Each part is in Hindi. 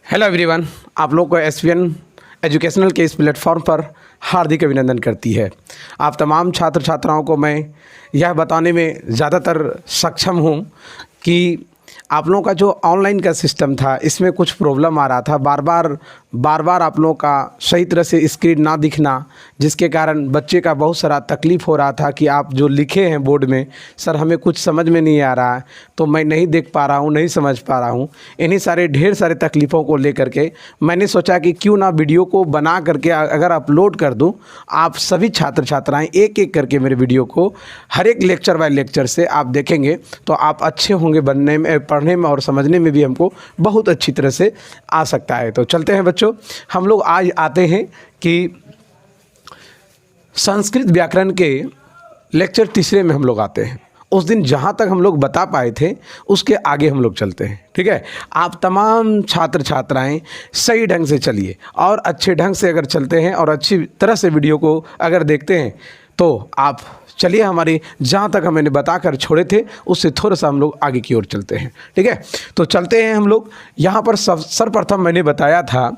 हेलो एवरीवन, आप लोग को एसवीएन एजुकेशनल के इस प्लेटफॉर्म पर हार्दिक अभिनंदन करती है। आप तमाम छात्र छात्राओं को मैं यह बताने में ज़्यादातर सक्षम हूँ कि आप लोगों का जो ऑनलाइन का सिस्टम था इसमें कुछ प्रॉब्लम आ रहा था। बार बार आप लोगों का सही तरह से स्क्रीन ना दिखना, जिसके कारण बच्चे का बहुत सारा तकलीफ़ हो रहा था कि आप जो लिखे हैं बोर्ड में, सर हमें कुछ समझ में नहीं आ रहा है, तो मैं नहीं देख पा रहा हूँ, नहीं समझ पा रहा हूँ। इन्हीं ढेर सारे तकलीफ़ों को लेकर के मैंने सोचा कि क्यों ना वीडियो को बना करके अगर अपलोड कर दूँ, आप सभी छात्र छात्राएँ एक एक करके मेरे वीडियो को हर एक लेक्चर बाय लेक्चर से आप देखेंगे तो आप अच्छे होंगे बनने में, पढ़ने में और समझने में भी हमको बहुत अच्छी तरह से आ सकता है। तो चलते हैं बच्चों, हम लोग आज आते हैं कि संस्कृत व्याकरण के लेक्चर तीसरे में हम लोग आते हैं। उस दिन जहाँ तक हम लोग बता पाए थे उसके आगे हम लोग चलते हैं, ठीक है। आप तमाम छात्र छात्राएं सही ढंग से चलिए और अच्छे ढंग से अगर चलते हैं और अच्छी तरह से वीडियो को अगर देखते हैं तो आप चलिए हमारी जहाँ तक मैंने बताकर छोड़े थे उससे थोड़ा सा हम लोग आगे की ओर चलते हैं, ठीक है। तो चलते हैं हम लोग। यहाँ पर सर्वप्रथम मैंने बताया था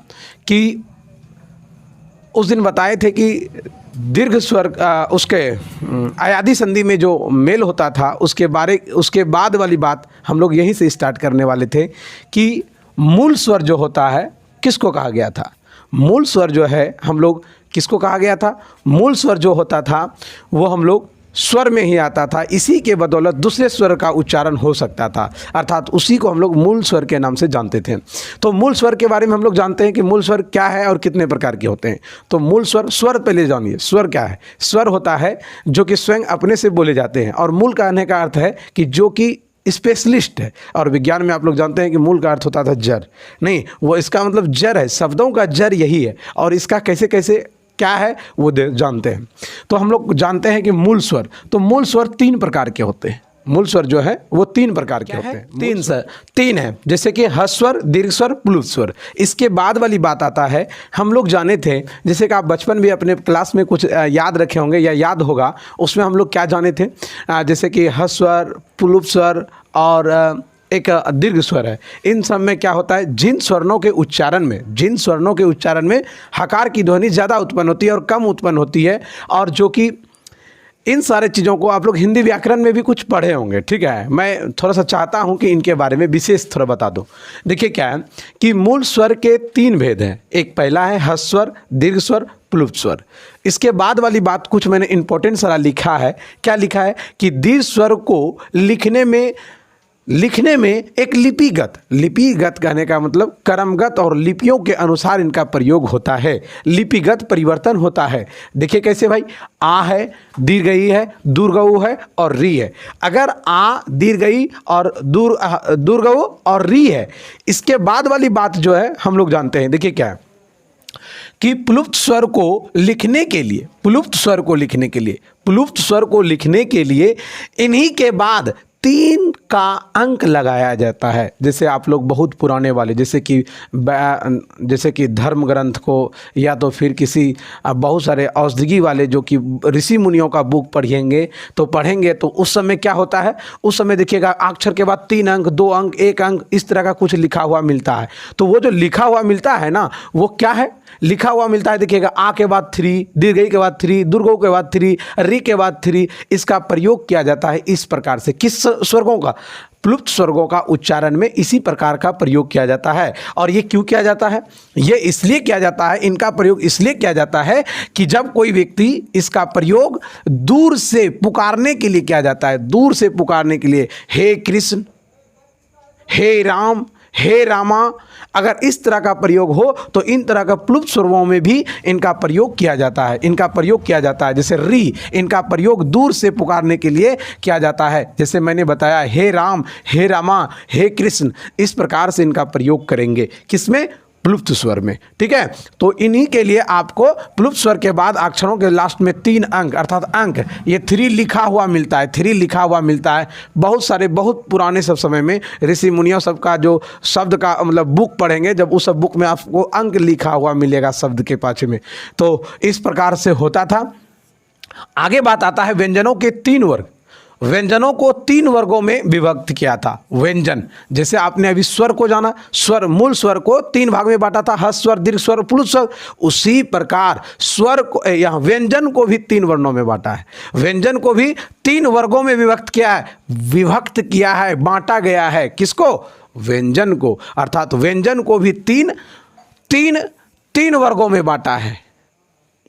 कि उस दिन बताए थे कि दीर्घ स्वर उसके अयादी संधि में जो मेल होता था उसके बाद वाली बात हम लोग यहीं से स्टार्ट करने वाले थे कि मूल स्वर जो होता है किसको कहा गया था। मूल स्वर जो है हम लोग किसको कहा गया था, मूल स्वर जो होता था वो हम लोग स्वर में ही आता था, इसी के बदौलत दूसरे स्वर का उच्चारण हो सकता था, अर्थात उसी को हम लोग मूल स्वर के नाम से जानते थे। तो मूल स्वर के बारे में हम लोग जानते हैं कि मूल स्वर क्या है और कितने प्रकार के होते हैं। तो मूल स्वर पहले जानिए, स्वर क्या है। स्वर होता है जो कि स्वयं अपने से बोले जाते हैं, और मूल कहने का अर्थ है कि जो कि स्पेशलिस्ट है। और विज्ञान में आप लोग जानते हैं कि मूल का अर्थ होता था जड़, नहीं वो इसका मतलब जड़ है, शब्दों का जड़ यही है, और इसका कैसे कैसे क्या है वो जानते हैं। तो हम लोग जानते हैं कि मूल स्वर, तो मूल स्वर 3 प्रकार के होते हैं। मूल स्वर जो है वो 3 प्रकार के होते हैं। तीन है, जैसे कि ह्रस्व, दीर्घ स्वर, प्लुत स्वर। इसके बाद वाली बात आता है, हम लोग जाने थे, जैसे कि आप बचपन भी अपने क्लास में कुछ याद रखे होंगे या याद होगा, उसमें हम लोग क्या जाने थे, जैसे कि ह्रस्व, प्लुत स्वर और एक दीर्घ स्वर है। इन सब में क्या होता है, जिन स्वर्णों के उच्चारण में हकार की ध्वनि ज़्यादा उत्पन्न होती है और कम उत्पन्न होती है, और जो कि इन सारे चीज़ों को आप लोग हिंदी व्याकरण में भी कुछ पढ़े होंगे, ठीक है। मैं थोड़ा सा चाहता हूं कि इनके बारे में विशेष थोड़ा बता दूं। देखिए क्या है कि मूल स्वर के 3 भेद हैं। एक पहला है ह्रस्व स्वर, दीर्घ स्वर, प्लुत स्वर। इसके बाद वाली बात कुछ मैंने इंपॉर्टेंट सारा लिखा है। क्या लिखा है कि दीर्घ स्वर को लिखने में एक लिपिगत कहने का मतलब क्रमगत और लिपियों के अनुसार इनका प्रयोग होता है, लिपिगत परिवर्तन होता है। देखिए कैसे भाई, आ है, दीर्घई है, दूर्गऊ है और री है। अगर आ, दीर्घई और दूर्गऊ और री है, इसके बाद वाली बात जो है हम लोग जानते हैं। देखिए क्या है कि प्लुप्त स्वर को लिखने के लिए इन्हीं के बाद 3 का अंक लगाया जाता है। जैसे आप लोग बहुत पुराने वाले, जैसे कि धर्म ग्रंथ को या तो फिर किसी बहुत सारे औषधि वाले जो कि ऋषि मुनियों का बुक पढ़ेंगे तो उस समय क्या होता है, उस समय देखिएगा अक्षर के बाद 3 अंक, 2 अंक, 1 अंक, इस तरह का कुछ लिखा हुआ मिलता है। तो वो जो लिखा हुआ मिलता है ना, वो क्या है, लिखा हुआ मिलता है। देखिएगा आ के बाद 3, दीर्घई के बाद 3, दुर्गऊ के बाद 3, री के बाद 3। इसका प्रयोग किया जाता है इस प्रकार से। किस स्वर्गों का, प्लुप्त स्वर्गों का उच्चारण में इसी प्रकार का प्रयोग किया जाता है। और ये क्यों किया जाता है, ये इसलिए किया जाता है, इनका प्रयोग इसलिए किया जाता है कि जब कोई व्यक्ति, इसका प्रयोग दूर से पुकारने के लिए किया जाता है। दूर से पुकारने के लिए, हे कृष्ण, हे राम, हे रामा, अगर इस तरह का प्रयोग हो तो इन तरह का प्लुप्त स्वरों में भी इनका प्रयोग किया जाता है। जैसे री, इनका प्रयोग दूर से पुकारने के लिए किया जाता है। जैसे मैंने बताया, हे राम, हे रामा, हे कृष्ण, इस प्रकार से इनका प्रयोग करेंगे। किसमें, प्लुप्त स्वर में, ठीक है। तो इन्हीं के लिए आपको प्लुप्त स्वर के बाद अक्षरों के लास्ट में 3 अंक अर्थात अंक, ये 3 लिखा हुआ मिलता है। बहुत पुराने सब समय में ऋषि मुनियों सबका जो शब्द का मतलब बुक पढ़ेंगे, जब उस बुक में आपको अंक लिखा हुआ मिलेगा शब्द के पाछे में। तो इस प्रकार से होता था। आगे बात आता है व्यंजनों के 3 वर्ग। व्यंजनों को 3 वर्गों में विभक्त किया था। व्यंजन, जैसे आपने अभी स्वर को जाना, स्वर, मूल स्वर को 3 भाग में बांटा था, ह्रस्व स्वर, दीर्घ स्वर, प्लुत स्वर। उसी प्रकार स्वर को, यहाँ व्यंजन को भी 3 वर्णों में बांटा है। व्यंजन को भी 3 वर्गों में विभक्त किया है, बांटा गया है। किसको? व्यंजन को। अर्थात व्यंजन को भी तीन वर्गों में बांटा है।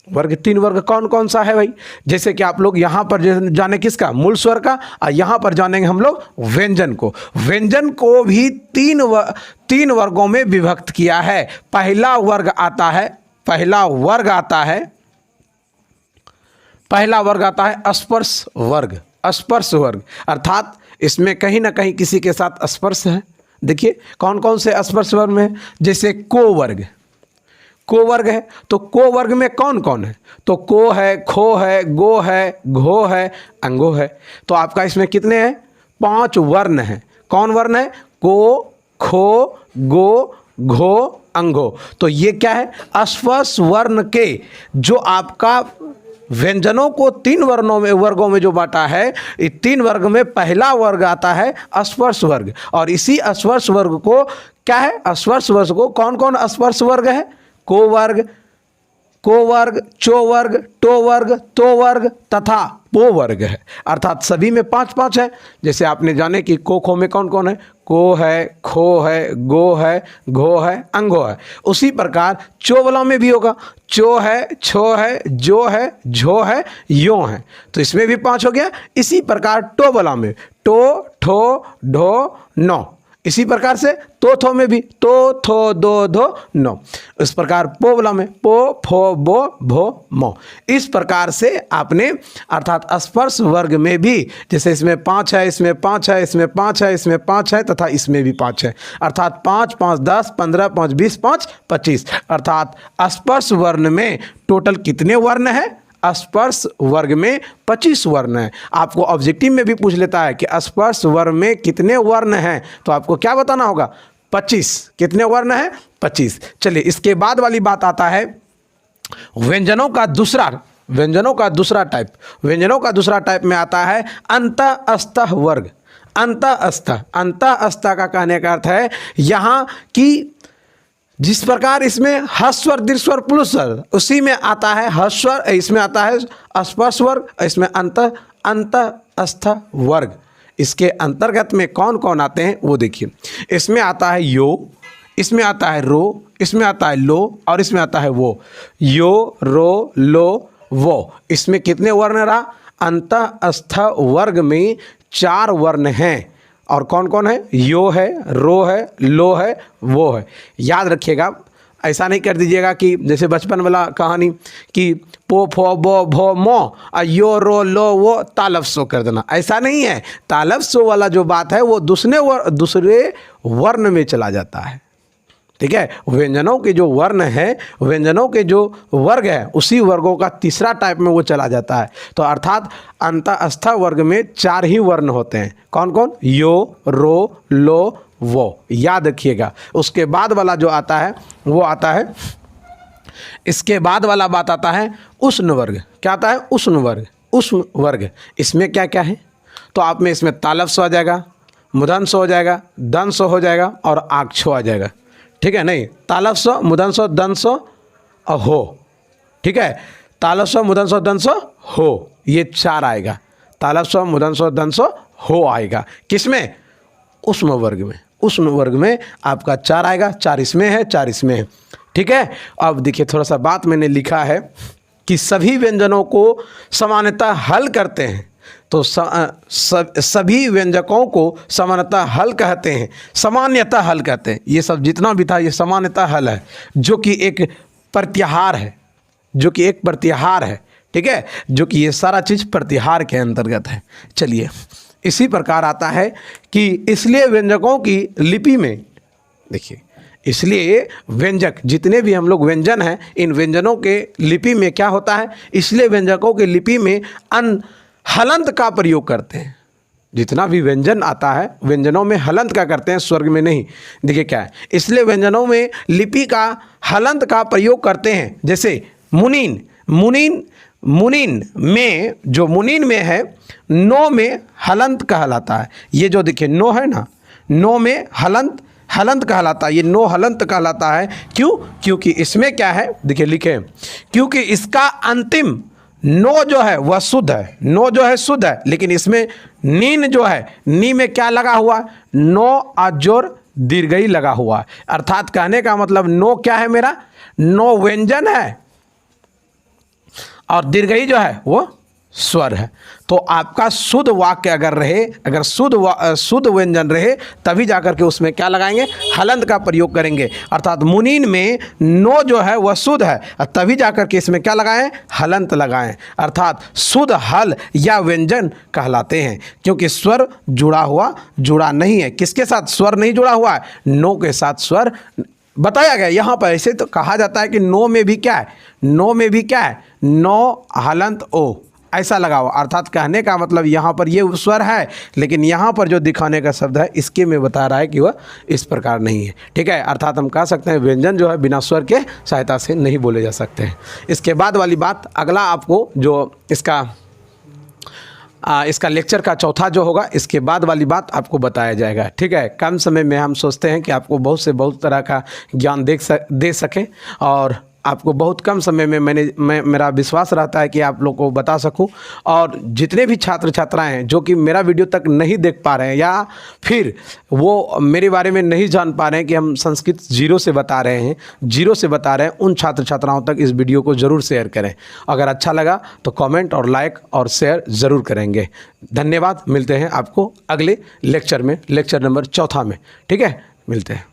वर्ग, 3 वर्ग कौन कौन सा है भाई? जैसे कि आप लोग यहाँ पर जाने किसका? मूल स्वर का, और यहाँ पर जानेंगे हम लोग व्यंजन को। व्यंजन को भी 3 वर्गों में विभक्त किया है। पहला वर्ग आता है स्पर्श वर्ग। स्पर्श वर्ग अर्थात इसमें कहीं ना कहीं किसी के साथ स्पर्श है। देखिए कौन कौन से स्पर्श वर्ग में, जैसे को वर्ग है। तो को वर्ग में कौन कौन है? तो को है, खो है, गो है, घो है, अंगो है। तो आपका इसमें कितने हैं? 5 वर्ण हैं। कौन वर्ण है? को, खो, गो, घो, अंगो। तो ये क्या है? स्पर्श वर्ण के जो आपका व्यंजनों को 3 वर्गों में जो बांटा है, इस 3 वर्ग में पहला वर्ग आता है स्पर्श वर्ग। और इसी स्पर्श वर्ग को क्या है? स्पर्श वर्ग को कौन कौन स्पर्श वर्ग है? को वर्ग, चो वर्ग, टो वर्ग, तो वर्ग तथा पो वर्ग है। अर्थात सभी में 5-5 है। जैसे आपने जाने कि को, खो में कौन कौन है? को है, खो है, गो है, घो है, अंगो है। उसी प्रकार चो वाला में भी होगा। चो है, छो है, जो है, झो है, यो है। तो इसमें भी 5 हो गया। इसी प्रकार टो वाला में टो, ठो, ढो, नो। इसी प्रकार से तो, थो में भी तो, थो, दो, धो, नो। इस प्रकार पो वाला में पो, फो, बो, भो, मो। इस प्रकार से आपने अर्थात स्पर्श वर्ग में भी, जैसे इसमें 5 है, इसमें 5 है, इसमें 5 है, इसमें 5 है तथा इसमें भी 5 है। अर्थात 5, 5, 10, 15, 5, 20, 5, 25। अर्थात स्पर्श वर्ण में टोटल कितने वर्ण हैं? स्पर्श वर्ग में 25 वर्ण है। आपको ऑब्जेक्टिव में भी पूछ लेता है कि स्पर्श वर्ग में कितने वर्ण हैं, तो आपको क्या बताना होगा? 25। कितने वर्ण हैं? 25। चलिए इसके बाद वाली बात आता है व्यंजनों का दूसरा टाइप में आता है अंतःस्थ वर्ग। अंतःस्थ का कहने का अर्थ है यहाँ की जिस प्रकार इसमें ह्रस्व, दीर्घ स्वर, प्लुत स्वर, उसी में आता है ह्रस्व, इसमें आता है स्पर्श वर्ग, इसमें अंतःस्थ वर्ग। इसके अंतर्गत में कौन कौन आते हैं वो देखिए। इसमें आता है यो, इसमें आता है रो, इसमें आता है लो और इसमें आता है वो। यो, रो, लो, वो। इसमें कितने वर्ण रहा? अंतःस्थ वर्ग में 4 वर्ण हैं। और कौन कौन है? यो है, रो है, लो है, वो है। याद रखिएगा, ऐसा नहीं कर दीजिएगा कि जैसे बचपन वाला कहानी कि पो, फो, बो, भो, मो, यो, रो, लो, वो तालव सो कर देना। ऐसा नहीं है। तालव सो वाला जो बात है वो दूसरे वर्ण में चला जाता है। ठीक है। व्यंजनों के जो वर्ण है, व्यंजनों के जो वर्ग है, उसी वर्गों का तीसरा टाइप में वो चला जाता है। तो अर्थात अंतःस्थ वर्ग में 4 ही वर्ण होते हैं। कौन कौन? यो, रो, लो, वो। याद रखिएगा। उसके बाद वाला जो आता है वो आता है, इसके बाद वाला बात आता है उष्ण वर्ग। क्या आता है? उष्ण वर्ग। उष्ण वर्ग इसमें क्या क्या है? तो आप में इसमें तालव सो आ जाएगा, मूर्धन्य हो जाएगा, दंश हो जाएगा और आक्षो आ जाएगा। ठीक है। नहीं, तालव सो, मूर्धन्य, दंश और हो। ठीक है। तालव सो, मूर्धन्य, दंश, हो, ये 4 आएगा। तालव सो, मूर्धन्य, दंश, हो आएगा। किसमें? उष्ण वर्ग में। उष्ण वर्ग में आपका 4 आएगा। 4 इसमें है, 4 इसमें है। ठीक है। अब देखिए थोड़ा सा बात मैंने लिखा है कि सभी व्यंजनों को समानतः हल करते हैं। तो सभी व्यंजकों को समानतः हल कहते हैं, सामान्यतः हल कहते हैं। ये सब जितना भी था ये सामान्यतः हल है, जो कि एक प्रत्याहार है, ठीक है, जो कि ये सारा चीज़ प्रत्याहार के अंतर्गत है। चलिए इसी प्रकार आता है कि इसलिए व्यंजकों की लिपि में देखिए, इसलिए व्यंजक जितने भी हम लोग व्यंजन हैं, इन व्यंजनों के लिपि में क्या होता है? इसलिए व्यंजकों के लिपि में हलंत का प्रयोग करते हैं। जितना भी व्यंजन आता है व्यंजनों में हलंत का करते हैं, स्वर्ग में नहीं। देखिए क्या है, इसलिए व्यंजनों में लिपि का हलंत का प्रयोग करते हैं। जैसे मुनीन, मुनीन में, जो मुनीन में है, नो में हलंत कहलाता है। ये जो देखिए नो है ना, नो में हलंत, हलंत कहलाता है, ये नो हलंत कहलाता है। क्यों? क्योंकि इसमें क्या है, देखिए लिखे, क्योंकि इसका अंतिम नो जो है वह शुद्ध है, नो जो है शुद्ध है, लेकिन इसमें नीन जो है, नी में क्या लगा हुआ, नो अजोर दीर्घई लगा हुआ है। अर्थात कहने का मतलब नो क्या है मेरा, नो व्यंजन है और दीर्घई जो है वो स्वर है। तो आपका शुद्ध वाक्य अगर रहे, अगर शुद्ध व्यंजन रहे, तभी जाकर के उसमें क्या लगाएंगे, हलंत का प्रयोग करेंगे। अर्थात मुनीन में नो जो है वह शुद्ध है, तभी जाकर के इसमें क्या लगाएं, हलंत लगाएं। अर्थात शुद्ध हल या व्यंजन कहलाते हैं, क्योंकि स्वर जुड़ा नहीं है। किसके साथ स्वर नहीं जुड़ा हुआ है, नो के साथ स्वर बताया गया। यहाँ पर ऐसे तो कहा जाता है कि नो में भी क्या है, नो में भी क्या है, नो हलंत ओ ऐसा लगा हुआ। अर्थात कहने का मतलब यहाँ पर ये स्वर है, लेकिन यहाँ पर जो दिखाने का शब्द है इसके में बता रहा है कि वह इस प्रकार नहीं है। ठीक है, अर्थात हम कह सकते हैं व्यंजन जो है बिना स्वर के सहायता से नहीं बोले जा सकते हैं। इसके बाद वाली बात, अगला आपको जो इसका लेक्चर का चौथा जो होगा, इसके बाद वाली बात आपको बताया जाएगा। ठीक है, कम समय में हम सोचते हैं कि आपको बहुत से बहुत तरह का ज्ञान दे सकें, और आपको बहुत कम समय में मेरा विश्वास रहता है कि आप लोग को बता सकूं। और जितने भी छात्र छात्राएं हैं जो कि मेरा वीडियो तक नहीं देख पा रहे हैं, या फिर वो मेरे बारे में नहीं जान पा रहे हैं कि हम संस्कृत जीरो से बता रहे हैं, उन छात्र छात्राओं तक इस वीडियो को ज़रूर शेयर करें। अगर अच्छा लगा तो कमेंट और लाइक और शेयर ज़रूर करेंगे। धन्यवाद। मिलते हैं आपको अगले लेक्चर में, लेक्चर नंबर 4 में। ठीक है, मिलते हैं।